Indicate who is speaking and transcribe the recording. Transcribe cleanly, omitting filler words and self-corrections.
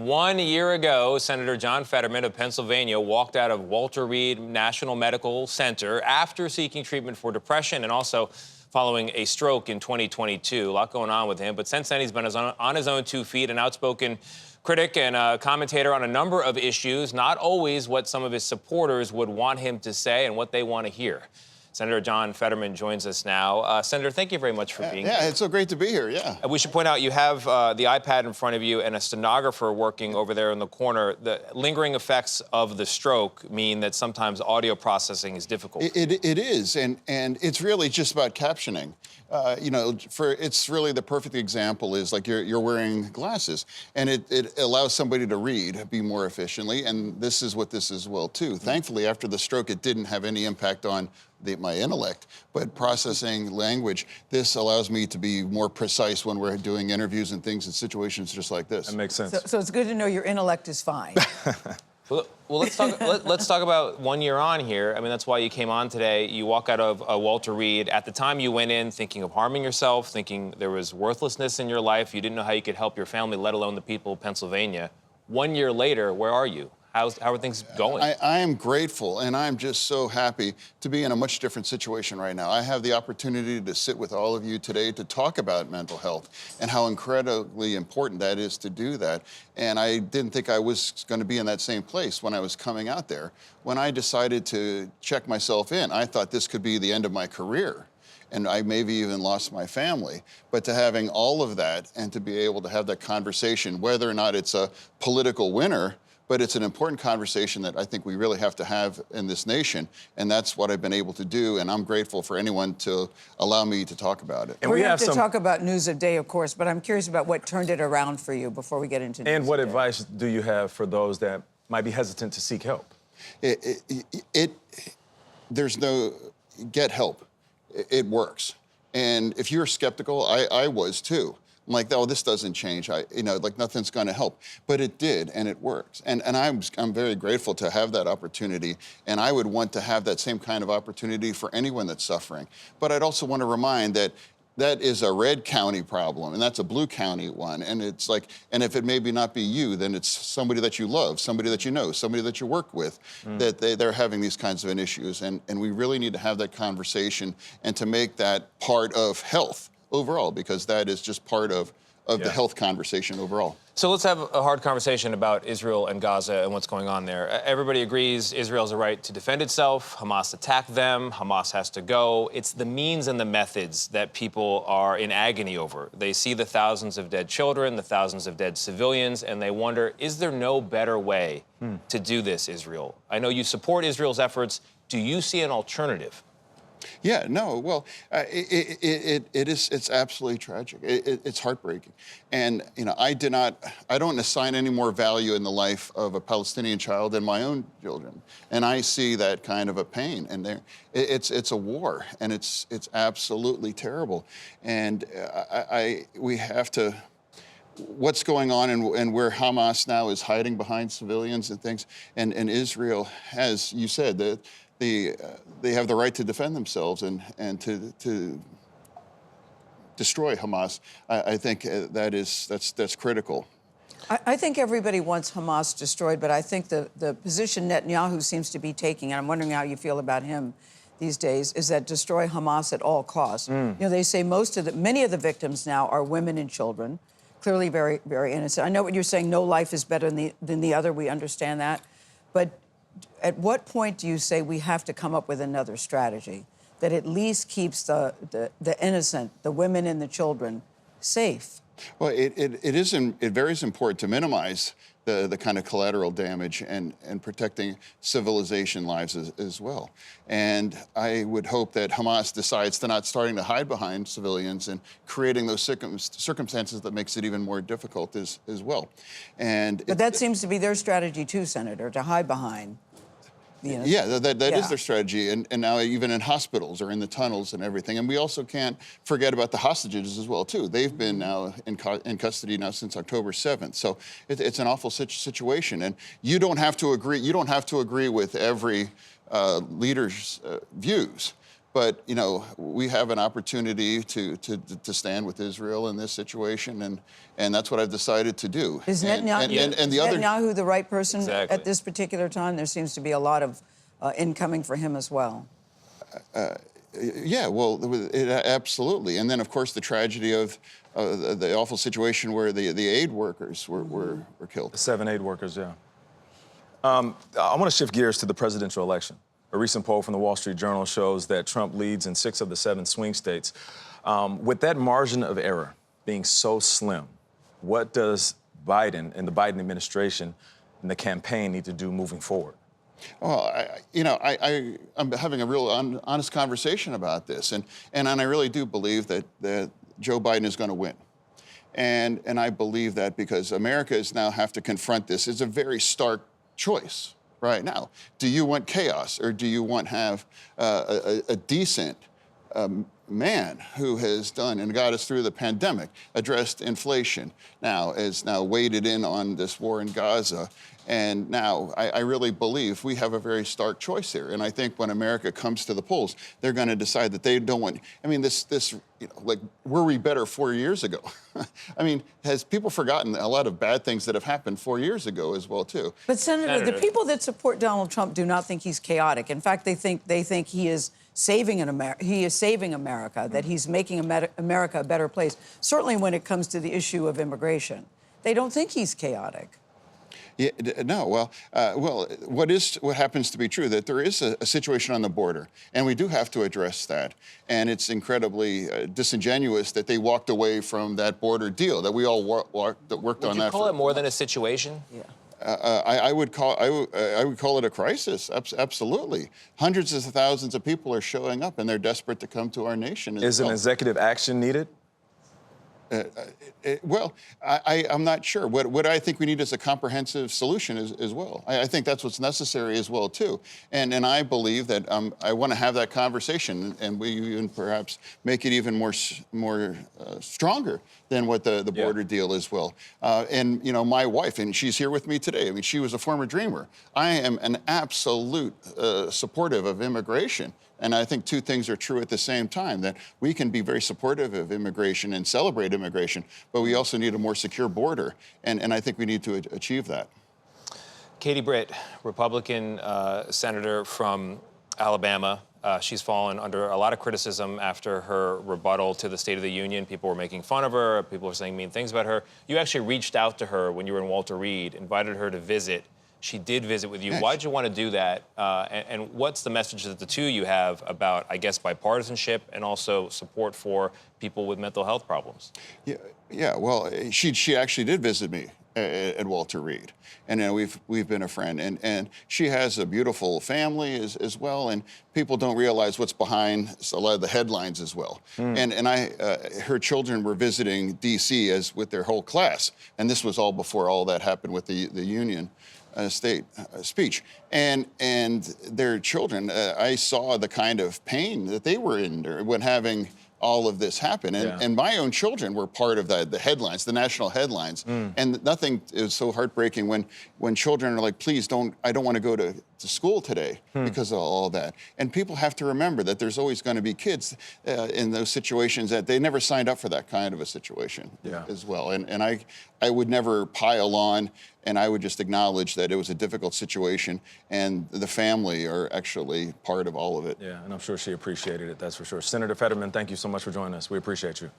Speaker 1: And 1 year ago, Senator John Fetterman of Pennsylvania walked out of Walter Reed National Medical Center after seeking treatment for depression and also following a stroke in 2022. A lot going on with him, but since then he's been on his own 2 feet, an outspoken critic and a commentator on a number of issues, not always what some of his supporters would want him to say and what they want to hear. Senator John Fetterman joins us now. Senator, thank you very much for being here.
Speaker 2: Yeah, it's so great to be here, yeah.
Speaker 1: We should point out you have the iPad in front of you and a stenographer working over there in the corner. The lingering effects of the stroke mean that sometimes audio processing is difficult.
Speaker 2: It is, and it's really just about captioning. It's really the perfect example is like you're wearing glasses, and it allows somebody to read, be more efficiently, and this is what this is well, too. Thankfully, after the stroke, it didn't have any impact on my intellect, but processing language, this allows me to be more precise when we're doing interviews and things in situations just like this.
Speaker 3: That makes sense.
Speaker 4: So it's good to know your intellect is fine.
Speaker 1: Well, let's talk about 1 year on here. I mean, that's why you came on today. You walk out of Walter Reed. At the time, you went in thinking of harming yourself, thinking there was worthlessness in your life. You didn't know how you could help your family, let alone the people of Pennsylvania. 1 year later, where are you? How are things going?
Speaker 2: I am grateful, and I'm just so happy to be in a much different situation right now. I have the opportunity to sit with all of you today to talk about mental health and how incredibly important that is to do that. And I didn't think I was going to be in that same place when I was coming out there. When I decided to check myself in, I thought this could be the end of my career. And I maybe even lost my family. But to having all of that and to be able to have that conversation, whether or not it's a political winner, but it's an important conversation that I think we really have to have in this nation, and that's what I've been able to do, and I'm grateful for anyone to allow me to talk about it.
Speaker 4: And we have to talk about news of day, of course, but I'm curious about what turned it around for you before we get into news
Speaker 3: And what
Speaker 4: of day.
Speaker 3: advice do you have for those that might be hesitant to seek help? Get help. It works. And if you're skeptical, I was too. I'm like, oh, this doesn't change. Like nothing's going to help. But it did, and it works. And I'm very grateful to have that opportunity. And I would want to have that same kind of opportunity for anyone that's suffering. But I'd also want to remind that that is a red county problem, and that's a blue county one. And it's like, and if it maybe not be you, then it's somebody that you love, somebody that you know, somebody that you work with, that they're having these kinds of issues. And we really need to have that conversation and to make that part of health overall, because that is just part of the health conversation overall.
Speaker 1: So let's have a hard conversation about Israel and Gaza and what's going on there. Everybody agrees Israel has a right to defend itself. Hamas attacked them. Hamas has to go. It's the means and the methods that people are in agony over. They see the thousands of dead children, the thousands of dead civilians, and they wonder, is there no better way to do this, Israel? I know you support Israel's efforts. Do you see an alternative?
Speaker 2: Yeah, no, well, it's absolutely tragic. It's heartbreaking. And, I don't assign any more value in the life of a Palestinian child than my own children. And I see that kind of a pain. And it's a war, and it's absolutely terrible. And we have to, what's going on and where Hamas now is hiding behind civilians and things, and Israel has, you said, that they have the right to defend themselves and to destroy Hamas. I think that's critical.
Speaker 4: I think everybody wants Hamas destroyed, but I think the position Netanyahu seems to be taking, and I'm wondering how you feel about him these days, is that destroy Hamas at all costs. They say many of the victims now are women and children, clearly very, very innocent. I know what you're saying, no life is better than the other, we understand that, but at what point do you say we have to come up with another strategy that at least keeps the innocent, the women and the children, safe?
Speaker 2: Well, it very important to minimize the kind of collateral damage and protecting civilization lives as well. And I would hope that Hamas decides to not starting to hide behind civilians and creating those circumstances that makes it even more difficult as well. But
Speaker 4: that seems to be their strategy too, Senator, to hide behind.
Speaker 2: Yeah, that is their strategy, and now even in hospitals or in the tunnels and everything. And we also can't forget about the hostages as well, too. They've been now in custody now since October 7th. So it's an awful situation, and you don't have to agree. You don't have to agree with every leader's views. But we have an opportunity to stand with Israel in this situation, and that's what I've decided to do.
Speaker 4: Is
Speaker 2: And
Speaker 4: Netanyahu,
Speaker 2: the other
Speaker 4: Netanyahu the right person
Speaker 1: Exactly.
Speaker 4: at this particular time? There seems to be a lot of incoming for him as well.
Speaker 2: Yeah, well, absolutely. And then, of course, the tragedy of the awful situation where the aid workers were killed.
Speaker 5: 7 aid workers, yeah. I want to shift gears to the presidential election. A recent poll from the Wall Street Journal shows that Trump leads in 6 of the 7 swing states. With that margin of error being so slim, what does Biden and the Biden administration and the campaign need to do moving forward?
Speaker 2: Well, I'm having a real honest conversation about this, and I really do believe that Joe Biden is going to win. And I believe that because Americans now have to confront this. It's a very stark choice right now. Do you want chaos, or do you want to have a decent man who has done and got us through the pandemic, addressed inflation, has waded in on this war in Gaza, and now I really believe we have a very stark choice here. And I think when America comes to the polls, they're going to decide that they don't want. I mean, were we better 4 years ago? I mean, has people forgotten a lot of bad things that have happened 4 years ago as well too?
Speaker 4: But Senator, the people that support Donald Trump do not think he's chaotic. In fact, they think he is saving America, that he's making America a better place. Certainly when it comes to the issue of immigration, they don't think he's chaotic.
Speaker 2: Yeah, no, what happens to be true, that there is a situation on the border, and we do have to address that. And it's incredibly disingenuous that they walked away from that border deal, that we all worked on that.
Speaker 1: Would you call it more than a situation?
Speaker 4: Yeah.
Speaker 2: I would call it a crisis. Absolutely, hundreds of thousands of people are showing up, and they're desperate to come to our nation.
Speaker 5: Is an executive action needed?
Speaker 2: I'm not sure. What I think we need is a comprehensive solution as well. I think that's what's necessary as well, too. And I believe that I want to have that conversation, and we even perhaps make it even more stronger than what the border deal is well. And, my wife, and she's here with me today, I mean, she was a former dreamer. I am an absolute supportive of immigration. And I think two things are true at the same time, that we can be very supportive of immigration and celebrate immigration, but we also need a more secure border. And I think we need to achieve that.
Speaker 1: Katie Britt, Republican senator from Alabama. She's fallen under a lot of criticism after her rebuttal to the State of the Union. People were making fun of her. People were saying mean things about her. You actually reached out to her when you were in Walter Reed, invited her to visit. She did visit with you.
Speaker 2: Yes.
Speaker 1: Why'd you want to do that? And what's the message that the two of you have about, I guess, bipartisanship and also support for people with mental health problems?
Speaker 2: Yeah. Well, she actually did visit me at Walter Reed, and we've been a friend. And she has a beautiful family as well, and people don't realize what's behind a lot of the headlines as well. And her children were visiting D.C. as with their whole class, and this was all before all that happened with the union. State speech, and their children. I saw the kind of pain that they were in when having all of this happen, and my own children were part of the headlines, the national headlines, and nothing is so heartbreaking when children are like, please don't, I don't want to go to school today because of all that. And people have to remember that there's always going to be kids in those situations that they never signed up for that kind of a situation as well. And I would never pile on, and I would just acknowledge that it was a difficult situation, and the family are actually part of all of it.
Speaker 5: Yeah, and I'm sure she appreciated it, that's for sure. Senator Fetterman, thank you so much for joining us. We appreciate you.